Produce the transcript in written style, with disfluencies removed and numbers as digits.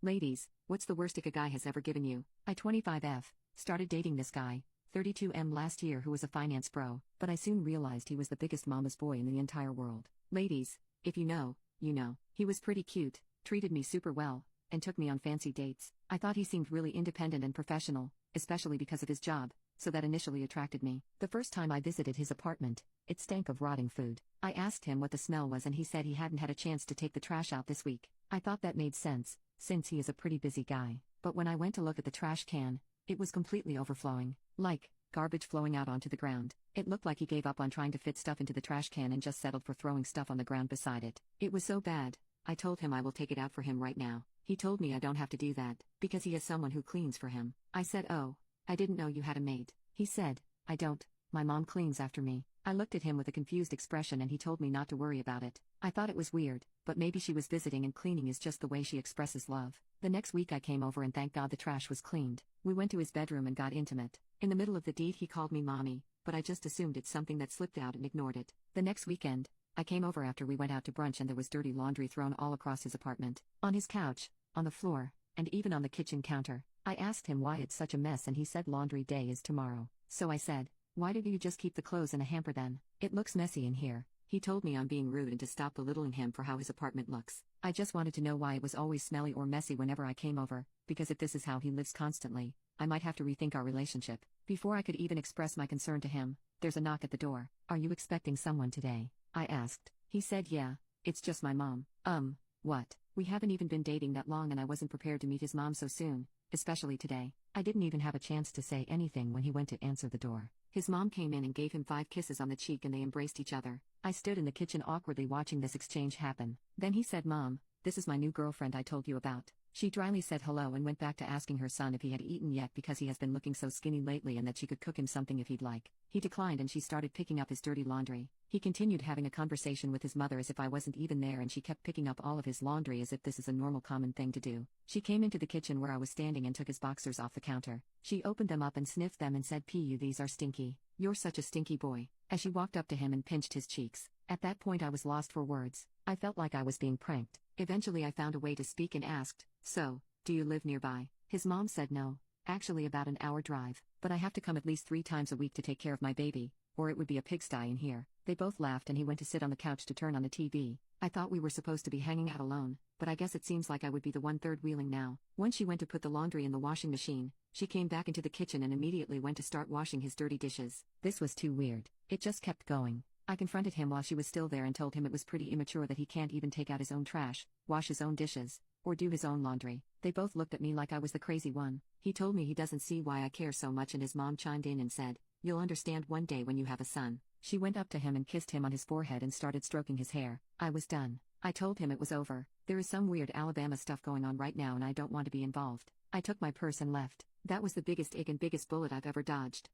Ladies, what's the worst ick a guy has ever given you? I 25F, started dating this guy, 32M last year who was a finance bro, but I soon realized he was the biggest mama's boy in the entire world. Ladies, if you know, you know. He was pretty cute, treated me super well, and took me on fancy dates. I thought he seemed really independent and professional, especially because of his job, so that initially attracted me. The first time I visited his apartment, it stank of rotting food. I asked him what the smell was and he said he hadn't had a chance to take the trash out this week. I thought that made sense, since he is a pretty busy guy. But when I went to look at the trash can, it was completely overflowing, like garbage flowing out onto the ground. It looked like he gave up on trying to fit stuff into the trash can and just settled for throwing stuff on the ground beside it. It was so bad. I told him I will take it out for him right now. He told me I don't have to do that, because he has someone who cleans for him. I said, oh, I didn't know you had a maid. He said, I don't, my mom cleans after me. I looked at him with a confused expression and he told me not to worry about it. I thought it was weird, but maybe she was visiting and cleaning is just the way she expresses love. The next week I came over and thank God the trash was cleaned. We went to his bedroom and got intimate. In the middle of the deed he called me mommy, but I just assumed it's something that slipped out and ignored it. The next weekend, I came over after we went out to brunch and there was dirty laundry thrown all across his apartment. On his couch, on the floor, and even on the kitchen counter. I asked him why it's such a mess and he said laundry day is tomorrow. So I said, why didn't you just keep the clothes in a hamper then? It looks messy in here. He told me I'm being rude and to stop belittling him for how his apartment looks. I just wanted to know why it was always smelly or messy whenever I came over, because if this is how he lives constantly, I might have to rethink our relationship. Before I could even express my concern to him, there's a knock at the door. Are you expecting someone today? I asked. He said yeah, it's just my mom. What? We haven't even been dating that long and I wasn't prepared to meet his mom so soon, especially today. I didn't even have a chance to say anything when he went to answer the door. His mom came in and gave him 5 kisses on the cheek and they embraced each other. I stood in the kitchen awkwardly watching this exchange happen. Then he said, Mom, this is my new girlfriend I told you about. She dryly said hello and went back to asking her son if he had eaten yet because he has been looking so skinny lately and that she could cook him something if he'd like. He declined and she started picking up his dirty laundry. He continued having a conversation with his mother as if I wasn't even there and she kept picking up all of his laundry as if this is a normal common thing to do. She came into the kitchen where I was standing and took his boxers off the counter. She opened them up and sniffed them and said, Pu, these are stinky. You're such a stinky boy. As she walked up to him and pinched his cheeks. At that point I was lost for words. I felt like I was being pranked. Eventually I found a way to speak and asked, so, do you live nearby? His mom said no. Actually about an hour drive, but I have to come at least 3 times a week to take care of my baby, or it would be a pigsty in here. They both laughed and he went to sit on the couch to turn on the TV. I thought we were supposed to be hanging out alone, but I guess it seems like I would be the one third wheeling now. Once she went to put the laundry in the washing machine, she came back into the kitchen and immediately went to start washing his dirty dishes. This was too weird. It just kept going. I confronted him while she was still there and told him it was pretty immature that he can't even take out his own trash, wash his own dishes, or do his own laundry. They both looked at me like I was the crazy one. He told me he doesn't see why I care so much and his mom chimed in and said, you'll understand one day when you have a son. She went up to him and kissed him on his forehead and started stroking his hair. I was done. I told him it was over. There is some weird Alabama stuff going on right now and I don't want to be involved. I took my purse and left. That was the biggest ick and biggest bullet I've ever dodged.